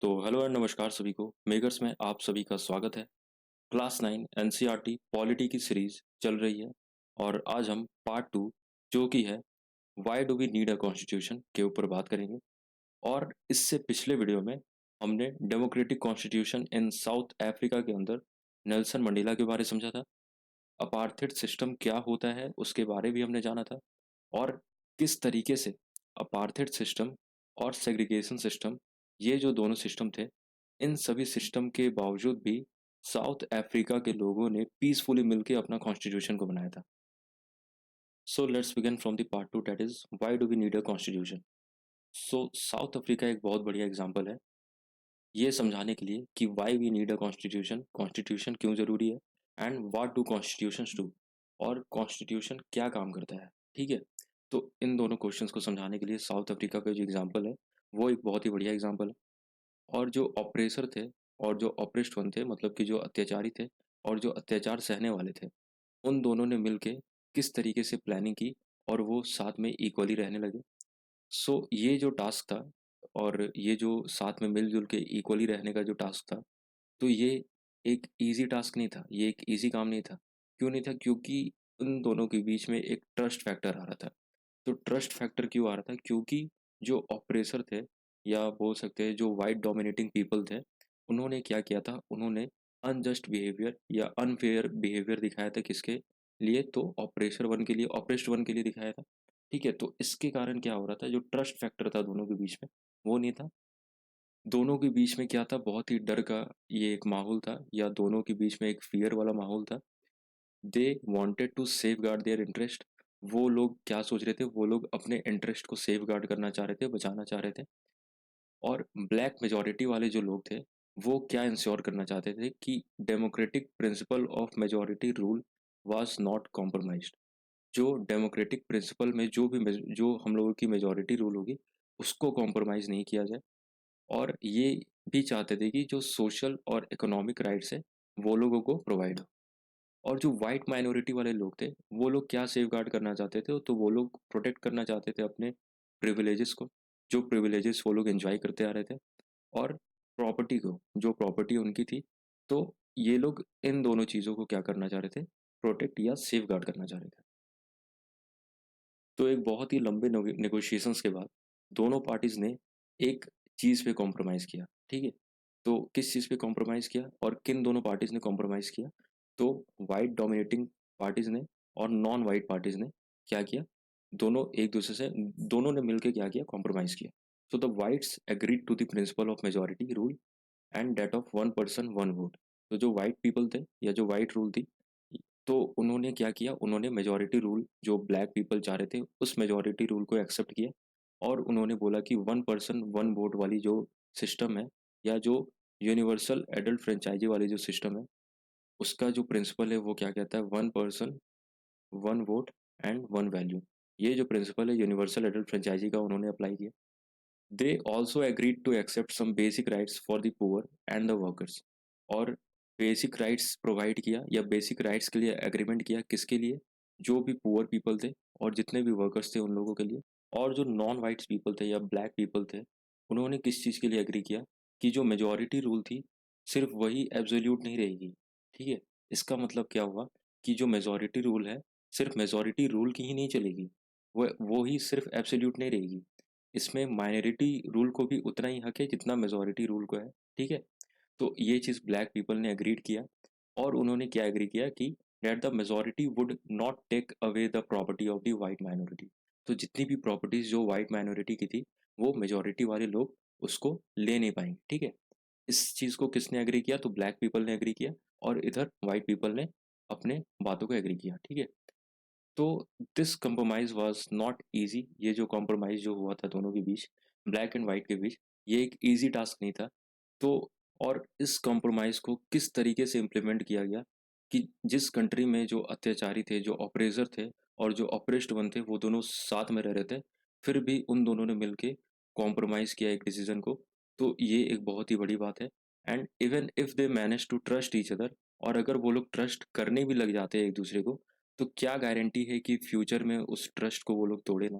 तो hello and नमस्कार सभी को। मेगर्स में आप सभी का स्वागत है। क्लास 9 एनसीईआरटी पॉलिटी की सीरीज चल रही है और आज हम पार्ट 2 जो कि है why do we need a constitution के ऊपर बात करेंगे। और इससे पिछले वीडियो में हमने democratic constitution in South Africa के अंदर नेल्सन मंडेला के बारे में समझा था। अपार्थेड सिस्टम क्या होता है उसके बारे भी हमने जाना था और किस तरीके से अपार्थेड सिस्टम और सेग्रीगेशन सिस्टम, ये जो दोनों सिस्टम थे, इन सभी सिस्टम के बावजूद भी साउथ अफ्रीका के लोगों ने पीसफुली मिलकर अपना कॉन्स्टिट्यूशन को बनाया था। So let's begin from the part 2, that is why do we need a constitution. So South Africa एक बहुत बढ़िया एग्जांपल है ये समझाने के लिए कि why we need a constitution, constitution क्यों ज़रूरी है and what do constitutions do, और कॉन्स्टिट्यूशन क्या काम करता है। ठीक है, तो इन दोनों क्वेश्चंस को समझाने के लिए साउथ अफ्रीका का जो एग्जांपल है वो एक बहुत ही बढ़िया एग्जांपल है। और जो ऑपरेसर थे और जो ऑपरेस्ड वन थे, मतलब कि जो अत्याचारी थे और जो अत्याचार सहने वाले थे, उन दोनों ने मिलके किस तरीके से प्लानिंग की और वो साथ में इक्वली रहने लगे। सो ये जो टास्क था और ये जो साथ में मिलजुल के इक्वली रहने का जो टास्क था, तो ये एक ईज़ी टास्क नहीं था, ये एक ईज़ी काम नहीं था। क्यों नहीं था? क्योंकि उन दोनों के बीच में एक ट्रस्ट फैक्टर आ रहा था। तो ट्रस्ट फैक्टर क्यों आ रहा था? क्योंकि जो ऑपरेसर थे या बोल सकते हैं जो व्हाइट डोमिनेटिंग पीपल थे, उन्होंने क्या किया था? उन्होंने अनजस्ट बिहेवियर या अनफेयर बिहेवियर दिखाया था किसके लिए? तो ऑपरेसर वन के लिए, ऑपरेस्ड वन के लिए दिखाया था। ठीक है, तो इसके कारण क्या हो रहा था? जो ट्रस्ट फैक्टर था दोनों के बीच में, वो नहीं था। दोनों के बीच में क्या था? बहुत ही डर का ये एक माहौल था, या दोनों के बीच में एक फ़ियर वाला माहौल था। They wanted to safeguard their interest. वो लोग क्या सोच रहे थे? वो लोग अपने इंटरेस्ट को सेफगार्ड करना चाह रहे थे, बचाना चाह रहे थे। और ब्लैक मेजॉरिटी वाले जो लोग थे, वो क्या इंश्योर करना चाहते थे कि democratic principle of majority rule was not compromised. जो डेमोक्रेटिक प्रिंसिपल में जो हम लोगों की मेजॉरिटी रूल होगी, उसको कॉम्प्रोमाइज़ नहीं किया जाए। और ये भी चाहते थे कि जो सोशल और इकोनॉमिक राइट्स है वो लोगों को प्रोवाइड हो। और जो वाइट माइनॉरिटी वाले लोग थे, वो लोग क्या सेफगार्ड करना चाहते थे? तो वो लोग प्रोटेक्ट करना चाहते थे अपने प्रिविलेजेस को, जो प्रिविलेजेस वो लोग एंजॉय करते आ रहे थे, और प्रॉपर्टी को, जो प्रॉपर्टी उनकी थी। तो ये लोग इन दोनों चीज़ों को क्या करना चाह रहे थे? प्रोटेक्ट या सेफगार्ड करना चाह रहे थे। तो एक बहुत ही लंबे नेगोशिएशंस के बाद दोनों पार्टीज़ ने एक चीज़ पे कॉम्प्रोमाइज़ किया। ठीक है, तो किस चीज़ पे कॉम्प्रोमाइज़ किया और किन दोनों पार्टीज़ ने कॉम्प्रोमाइज़ किया? तो वाइट डोमिनेटिंग पार्टीज़ ने और नॉन वाइट पार्टीज़ ने क्या किया? दोनों एक दूसरे से, दोनों ने मिलके क्या किया? कॉम्प्रोमाइज़ किया। तो the whites agreed to the principle of majority rule and that of one person one vote. तो जो वाइट पीपल थे या जो वाइट रूल थी, तो उन्होंने क्या किया? उन्होंने मेजॉरिटी रूल, जो ब्लैक पीपल चाह रहे थे, उस मेजॉरिटी रूल को एक्सेप्ट किया। और उन्होंने बोला कि वन पर्सन वन वोट वाली जो सिस्टम है, या जो यूनिवर्सल एडल्ट फ्रेंचाइजी वाली जो सिस्टम है, उसका जो प्रिंसिपल है वो क्या कहता है? One person one vote and one value. ये जो प्रिंसिपल है यूनिवर्सल एडल्ट फ्रेंचाइजी का, उन्होंने अप्लाई किया। They also agreed to accept some basic rights for the poor and the workers. और बेसिक राइट्स प्रोवाइड किया, या बेसिक राइट्स के लिए एग्रीमेंट किया, किसके लिए? जो भी पुअर पीपल थे और जितने भी वर्कर्स थे उन लोगों के लिए। और जो नॉन वाइट्स पीपल थे या ब्लैक पीपल थे, उन्होंने किस चीज़ के लिए एग्री किया? कि जो मेजॉरिटी रूल थी, सिर्फ वही एब्सोल्यूट नहीं रहेगी। ठीक है, इसका मतलब क्या हुआ? कि जो मेजॉरिटी रूल है, सिर्फ मेजॉरिटी रूल की ही नहीं चलेगी, वो ही सिर्फ एब्सोल्यूट नहीं रहेगी। इसमें माइनॉरिटी रूल को भी उतना ही हक है जितना मेजॉरिटी रूल को है। ठीक है, तो ये चीज़ ब्लैक पीपल ने एग्रीड किया। और उन्होंने क्या एग्री किया? कि that the majority would not take away the property of the white minority. तो जितनी भी प्रॉपर्टीज जो वाइट माइनॉरिटी की थी, वो मेजॉरिटी वाले लोग उसको ले नहीं पाएंगे। ठीक है, इस चीज़ को किसने एग्री किया? तो ब्लैक पीपल ने एग्री किया, और इधर वाइट पीपल ने अपने बातों को एग्री किया। ठीक है, तो this compromise was not easy. ये जो कॉम्प्रोमाइज़ जो हुआ था दोनों के बीच, ब्लैक एंड व्हाइट के बीच, ये एक ईज़ी टास्क नहीं था। तो और इस कॉम्प्रोमाइज़ को किस तरीके से इम्प्लीमेंट किया गया कि जिस कंट्री में जो अत्याचारी थे, जो ऑपरेसर थे और जो ऑपरेस्ड वन थे, वो दोनों साथ में रह रहे थे, फिर भी उन दोनों ने मिलके कॉम्प्रोमाइज़ किया एक डिसीज़न को। तो ये एक बहुत ही बड़ी बात है। And even if they manage to trust each other, और अगर वो लोग ट्रस्ट करने भी लग जाते हैं एक दूसरे को, तो क्या गारंटी है कि फ्यूचर में उस ट्रस्ट को वो लोग तोड़े ना?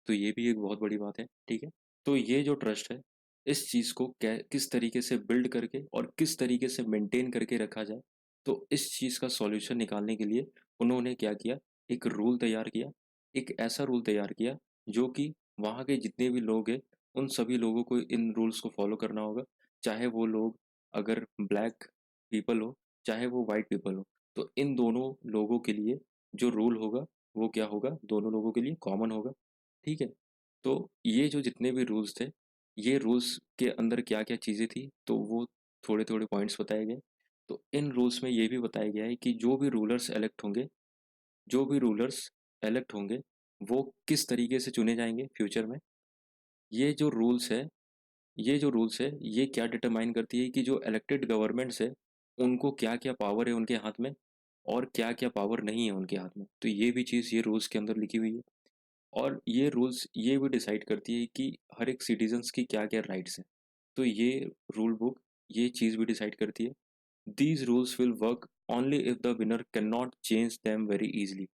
तो ये भी एक बहुत बड़ी बात है। ठीक है, तो ये जो ट्रस्ट है, इस चीज़ को किस तरीके से बिल्ड करके और किस तरीके से मेंटेन करके रखा जाए। तो इस चीज़ का सॉल्यूशन निकालने के लिए उन्होंने क्या किया, एक रूल तैयार किया, एक ऐसा रूल तैयार किया जो कि वहाँ के जितने भी लोग हैं, उन सभी लोगों को इन रूल्स को फॉलो करना होगा। चाहे वो लोग अगर ब्लैक पीपल हो, चाहे वो व्हाइट पीपल हो। तो इन दोनों लोगों के लिए जो रूल होगा, वो क्या होगा, दोनों लोगों के लिए कॉमन होगा, ठीक है? तो ये जो जितने भी रूल्स थे, ये रूल्स के अंदर क्या-क्या चीज़ें थी, तो वो थोड़े-थोड़े पॉइंट्स बताए गए। तो इन रूल्स में ये भी बताया गया है कि जो भी रूलर्स इलेक्ट होंगे, वो किस तरीके से चुने जाएँगे फ्यूचर में। ये जो रूल्स है ये क्या डिटरमाइन करती है कि जो इलेक्टेड गवर्नमेंट्स है, उनको क्या-क्या पावर है उनके हाथ में और क्या-क्या पावर नहीं है उनके हाथ में। तो ये भी चीज़ ये रूल्स के अंदर लिखी हुई है। और ये रूल्स ये भी डिसाइड करती है कि हर एक सिटीजन्स की क्या-क्या राइट्स हैं। तो ये रूल बुक ये चीज़ भी डिसाइड करती है। These rules will work only if the winner can not change them very easily.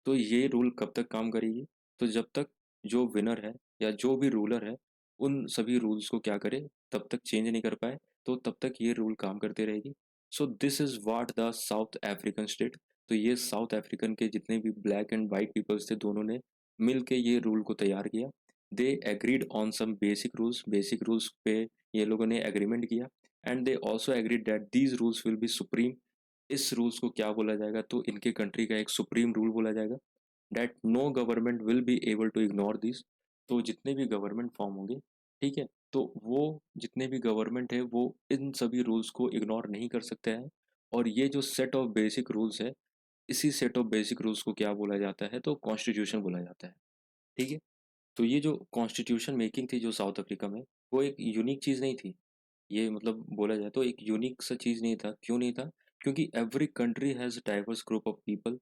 तो ये रूल कब तक काम करेगी? तो जब तक जो विनर है या जो भी रूलर है, उन सभी रूल्स को क्या करे, तब तक चेंज नहीं कर पाए, तो तब तक ये रूल काम करती रहेगी। So this is what the south African state, तो ये साउथ अफ्रीकन के जितने भी ब्लैक एंड व्हाइट पीपल्स थे, दोनों ने मिल के ये रूल को तैयार किया। They agreed on some basic rules पे ये लोगों ने एग्रीमेंट किया and they also agreed that these rules will be supreme. इस रूल्स को क्या बोला जाएगा, तो इनके कंट्री का एक सुप्रीम रूल बोला जाएगा। That no government will be able to ignore this. तो जितने भी गवर्नमेंट फॉर्म होंगे, ठीक है, तो वो जितने भी गवर्नमेंट है वो इन सभी रूल्स को इग्नोर नहीं कर सकते हैं। और ये जो सेट ऑफ बेसिक रूल्स है, इसी सेट ऑफ बेसिक रूल्स को क्या बोला जाता है, तो कॉन्स्टिट्यूशन बोला जाता है, ठीक है। तो ये जो कॉन्स्टिट्यूशन मेकिंग थी जो साउथ अफ्रीका में, वो एक यूनिक चीज़ नहीं थी। ये मतलब बोला जाए तो एक यूनिक सा चीज़ नहीं था। क्यों नहीं था? क्योंकि every country has diverse group of people.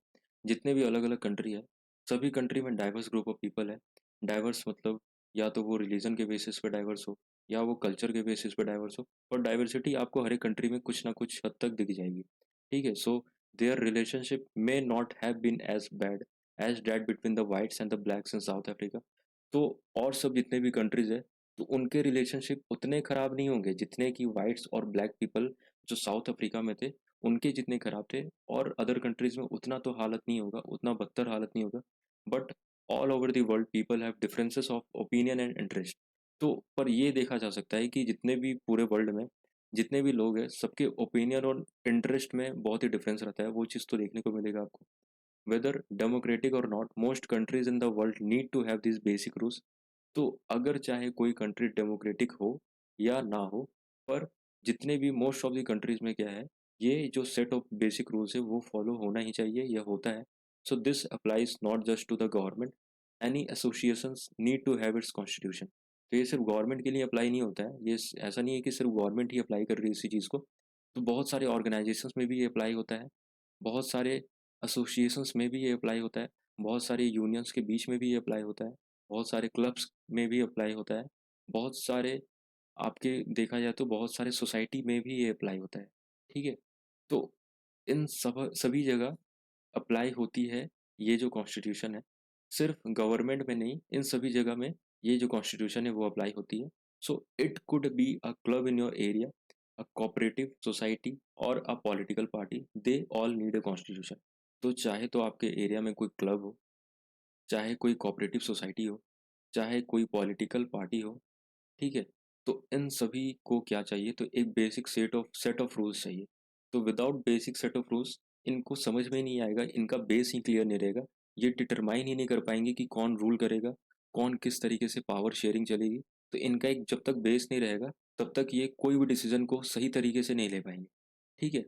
जितने भी अलग-अलग कंट्री है, सभी कंट्री में डाइवर्स ग्रुप ऑफ पीपल है। डाइवर्स मतलब या तो वो रिलीजन के बेसिस पे डाइवर्स हो या वो कल्चर के बेसिस पे डाइवर्स हो, और डाइवर्सिटी आपको हर एक कंट्री में कुछ ना कुछ हद तक दिख जाएगी। ठीक है? So their relationship may not have been as bad as that between the whites and the blacks in South Africa. तो और सब जितने भी कंट्रीज़ है, तो उनके रिलेशनशिप उतने खराब नहीं होंगे जितने कि व्हाइट्स और ब्लैक पीपल जो साउथ अफ्रीका में थे, उनके जितने खराब थे। और अदर कंट्रीज़ में उतना तो हालत नहीं होगा, उतना बदतर हालत नहीं होगा। But all over the world people have differences of opinion and interest. तो पर ये देखा जा सकता है कि जितने भी पूरे वर्ल्ड में जितने भी लोग हैं, सबके ओपिनियन और इंटरेस्ट में बहुत ही डिफरेंस रहता है। वो चीज़ तो देखने को मिलेगा आपको। वेदर डेमोक्रेटिक और not, most countries in the world need to have this basic rules. तो अगर चाहे कोई कंट्री डेमोक्रेटिक हो या ना हो, पर जितने भी मोस्ट ऑफ द कंट्रीज में क्या है, ये जो सेट ऑफ बेसिक रूल्स है वो फॉलो होना ही चाहिए, यह होता है। So this applies not just to the government, any associations need to have its constitution. तो ये सिर्फ गवर्नमेंट के लिए अप्लाई नहीं होता है, ये ऐसा नहीं है कि सिर्फ गवर्नमेंट ही अप्लाई कर रही है इसी चीज़ को। तो बहुत सारे ऑर्गेनाइजेशंस में भी ये अप्लाई होता है, बहुत सारे एसोसिएशंस में भी ये अप्लाई होता है, बहुत सारे यूनियंस के बीच में भी ये अप्लाई होता है, बहुत सारे क्लब्स में भी अप्लाई होता है, बहुत सारे आपके देखा जाए तो बहुत सारे सोसाइटी में भी ये अप्लाई होता है, ठीक है? तो इन सब सभी जगह अप्लाई होती है ये जो कॉन्स्टिट्यूशन है, सिर्फ गवर्नमेंट में नहीं, इन सभी जगह में ये जो कॉन्स्टिट्यूशन है वो अप्लाई होती है। So it could be a club in your area, a cooperative society और a political party, they all need a constitution. तो चाहे तो आपके एरिया में कोई क्लब हो, चाहे कोई कोऑपरेटिव सोसाइटी हो, चाहे कोई पॉलिटिकल पार्टी हो, ठीक है? तो इन सभी को क्या चाहिए, तो एक बेसिक सेट ऑफ रूल्स चाहिए। तो without basic set of rules इनको समझ में ही नहीं आएगा, इनका बेस ही क्लियर नहीं रहेगा। ये डिटरमाइन ही नहीं कर पाएँगे कि कौन रूल करेगा, कौन किस तरीके से पावर शेयरिंग चलेगी। तो इनका एक जब तक बेस नहीं रहेगा, तब तक ये कोई भी डिसीज़न को सही तरीके से नहीं ले पाएँगे, ठीक है?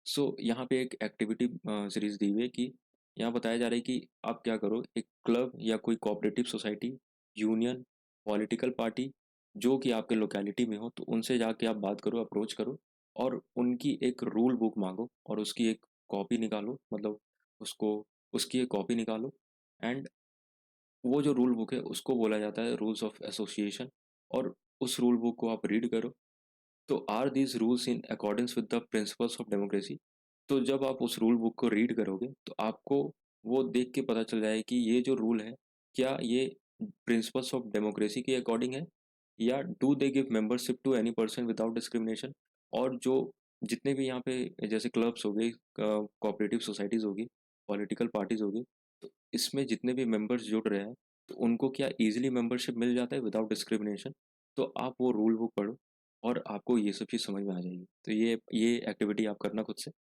सो यहाँ पे एक एक्टिविटी सीरीज़ दी हुई है कि यहाँ बताया जा रहा है कि आप क्या करो, एक क्लब या कोई cooperative society, union, political party जो कि आपके लोकेलिटी में हो, तो उनसे जाके आप बात करो, अप्रोच करो और उनकी एक रूल बुक माँगो और उसकी एक कॉपी निकालो, मतलब उसको उसकी एक कॉपी निकालो। एंड वो जो रूल बुक है उसको बोला जाता है रूल्स ऑफ एसोसिएशन। और उस रूल बुक को आप रीड करो। तो are these rules in accordance with the principles of democracy. तो जब आप उस रूल बुक को रीड करोगे तो आपको वो देख के पता चल जाए कि ये जो रूल है, क्या ये प्रिंसिपल्स ऑफ डेमोक्रेसी के अकॉर्डिंग है या do they give membership to any person without discrimination. और जो जितने भी यहाँ पे जैसे क्लब्स हो गए, कोऑपरेटिव सोसाइटीज़ होगी, पॉलिटिकल पार्टीज़ होगी, तो इसमें जितने भी मेंबर्स जुड़ रहे हैं तो उनको क्या ईजिली मेंबरशिप मिल जाता है विदाउट डिस्क्रिमिनेशन। तो आप वो रूल बुक पढ़ो और आपको ये सब चीज़ समझ में आ जाएगी। तो ये एक्टिविटी आप करना खुद से।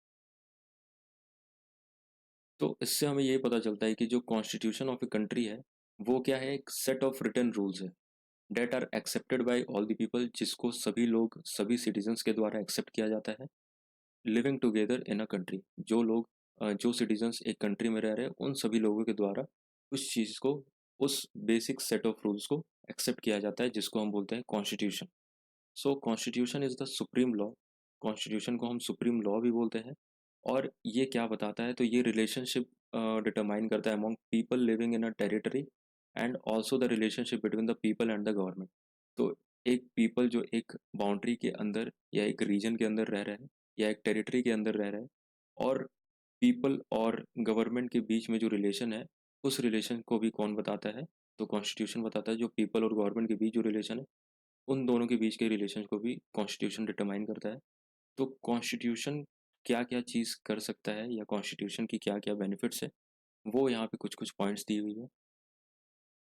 तो इससे हमें ये पता चलता है कि जो कॉन्स्टिट्यूशन ऑफ ए कंट्री है वो क्या है, एक सेट ऑफ रिटन रूल्स है that are accepted by all the people, जिसको सभी लोग सभी सिटीजन्स के द्वारा एक्सेप्ट किया जाता है। Living together in a country, जो लोग जो सिटीजन्स एक कंट्री में रह रहे हैं उन सभी लोगों के द्वारा उस चीज़ को, उस बेसिक सेट ऑफ रूल्स को एक्सेप्ट किया जाता है, जिसको हम बोलते हैं constitution. So constitution is the supreme law. Constitution को हम सुप्रीम लॉ भी बोलते हैं। और ये क्या बताता है, तो ये रिलेशनशिप डिटरमाइन करता है among people living in a territory and also the relationship between the people and the government. तो एक पीपल जो एक बाउंड्री के अंदर या एक रीजन के अंदर रह रहे हैं या एक टेरिटरी के अंदर रह रहे हैं, और पीपल और गवर्नमेंट के बीच में जो रिलेशन है उस रिलेशन को भी कौन बताता है, तो कॉन्स्टिट्यूशन बताता है। जो पीपल और गवर्नमेंट के बीच जो रिलेशन है उन दोनों के बीच के रिलेशन को भी कॉन्स्टिट्यूशन डिटरमाइन करता है। तो कॉन्स्टिट्यूशन क्या-क्या चीज़ कर सकता है या कॉन्स्टिट्यूशन की क्या-क्या बेनिफिट्स है, वो यहाँ पे कुछ-कुछ पॉइंट्स दी हुई है।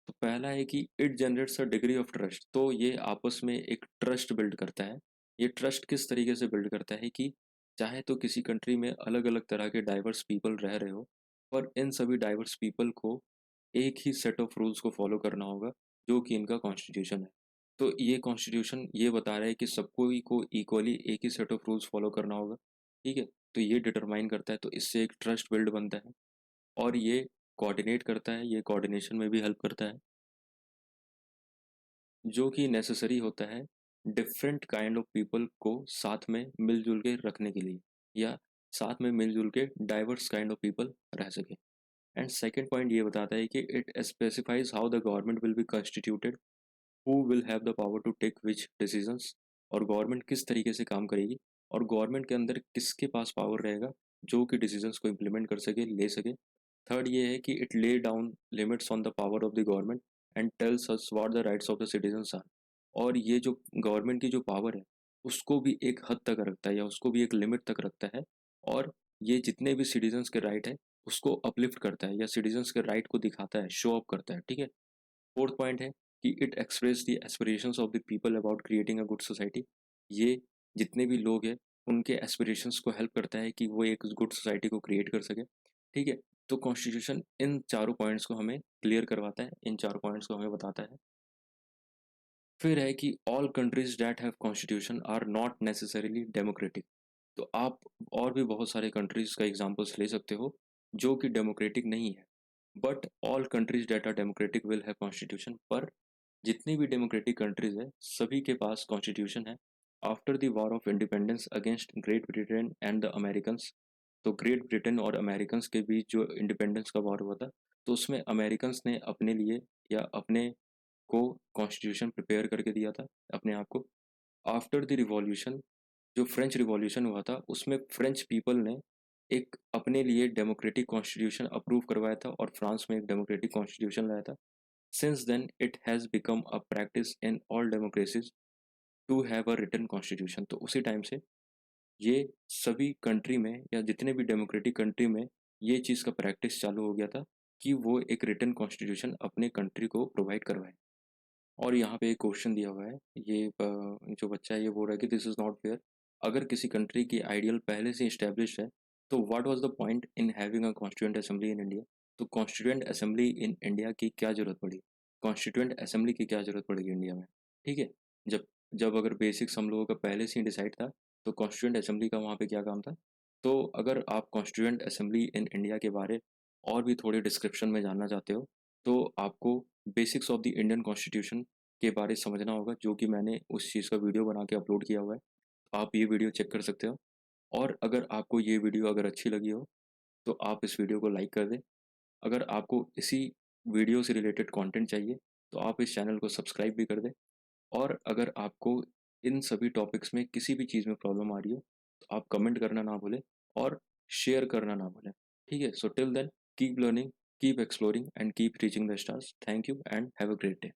तो पहला है कि it generates a degree of trust. तो ये आपस में एक ट्रस्ट बिल्ड करता है। ये ट्रस्ट किस तरीके से बिल्ड करता है कि चाहे तो किसी कंट्री में अलग-अलग तरह के डाइवर्स पीपल रह रहे हो, पर इन सभी डाइवर्स पीपल को एक ही सेट ऑफ रूल्स को फॉलो करना होगा, जो कि इनका कॉन्स्टिट्यूशन है। तो ये कॉन्स्टिट्यूशन ये बता रहा है कि सबको ही को इक्वली एक ही सेट ऑफ रूल्स फॉलो करना होगा, ठीक है? तो ये डिटरमाइन करता है, तो इससे एक ट्रस्ट बिल्ड बनता है। और ये कोऑर्डिनेट करता है, ये कोऑर्डिनेशन में भी हेल्प करता है, जो कि नेसेसरी होता है डिफरेंट काइंड ऑफ पीपल को साथ में मिलजुल के रखने के लिए, या साथ में मिलजुल के डाइवर्स काइंड ऑफ पीपल रह सके। एंड सेकंड पॉइंट ये बताता है कि it specifies how the government will be constituted, who will have the power to take which decisions. और गवर्नमेंट किस तरीके से काम करेगी और गवर्नमेंट के अंदर किसके पास पावर रहेगा जो कि डिसीजंस को इम्प्लीमेंट कर सके, ले सके। थर्ड ये है कि it lay down limits on the power of the government and tells us what the rights of the citizens are. और ये जो गवर्नमेंट की जो पावर है उसको भी एक हद तक रखता है या उसको भी एक लिमिट तक रखता है। और ये जितने भी सिटीजंस के राइट है उसको अपलिफ्ट करता है या सिटीजंस के राइट को दिखाता है, शो अप करता है, ठीक है। फोर्थ पॉइंट है कि it express the aspirations of the people about creating a good society. ये जितने भी लोग हैं उनके एस्पिरेशंस को हेल्प करता है कि वो एक गुड सोसाइटी को क्रिएट कर सके, ठीक है। तो कॉन्स्टिट्यूशन इन चारों पॉइंट्स को हमें क्लियर करवाता है, इन चारों पॉइंट्स को हमें बताता है। फिर है कि all countries that have constitution are not necessarily democratic. तो आप और भी बहुत सारे कंट्रीज का एग्जांपल्स ले सकते हो जो कि डेमोक्रेटिक नहीं है, but all countries that are democratic will have constitution. पर जितनी भी डेमोक्रेटिक कंट्रीज है सभी के पास कॉन्स्टिट्यूशन है। After the war of independence against Great Britain and the American, तो ग्रेट ब्रिटेन और अमेरिकन के बीच जो इंडिपेंडेंस का वॉर हुआ था, तो उसमें अमेरिकन ने अपने लिए या अपने को कॉन्स्टिट्यूशन प्रिपेयर करके दिया था अपने आप को। आफ्टर द रिवॉल्यूशन, जो फ्रेंच रिवॉल्यूशन हुआ था उसमें फ्रेंच पीपल ने एक अपने लिए डेमोक्रेटिक कॉन्स्टिट्यूशन अप्रूव करवाया था और फ्रांस में एक डेमोक्रेटिक कॉन्स्टिट्यूशन लाया था। Since then it has become a practice in all democracies to have a written constitution. तो उसी टाइम से ये सभी कंट्री में या जितने भी डेमोक्रेटिक कंट्री में ये चीज़ का प्रैक्टिस चालू हो गया था कि वो एक रिटन कॉन्स्टिट्यूशन अपने कंट्री को प्रोवाइड करवाए। और यहाँ पे एक क्वेश्चन दिया हुआ है, ये जो बच्चा है ये बोल रहा है कि दिस इज़ नॉट फेयर। अगर किसी कंट्री की आइडियल पहले से इस्टेब्लिश है तो what was the point in having a constituent assembly in India. तो कॉन्स्टिट्यूएंट असेंबली इन इंडिया की क्या ज़रूरत पड़ी, कॉन्स्टिट्यूएंट असेंबली की क्या ज़रूरत पड़ेगी इंडिया में, ठीक है। जब जब अगर बेसिक्स हम लोगों का पहले से ही डिसाइड था तो कॉन्स्टिट्यूएंट असेंबली का वहाँ पे क्या काम था। तो अगर आप कॉन्स्टिट्यूएंट असेंबली इन इंडिया के बारे और भी थोड़े डिस्क्रिप्शन में जानना चाहते हो तो आपको basics of the Indian constitution के बारे समझना होगा, जो कि मैंने उस चीज़ का वीडियो बना के अपलोड किया हुआ है। तो आप ये वीडियो चेक कर सकते हो। और अगर आपको ये वीडियो अगर अच्छी लगी हो तो आप इस वीडियो को लाइक कर दें। अगर आपको इसी वीडियो से रिलेटेड कंटेंट चाहिए तो आप इस चैनल को सब्सक्राइब भी कर दें। और अगर आपको इन सभी टॉपिक्स में किसी भी चीज़ में प्रॉब्लम आ रही हो तो आप कमेंट करना ना भूलें और शेयर करना ना भूलें, ठीक है। So till then keep learning, keep exploring and keep reaching the stars. Thank you and have a great day.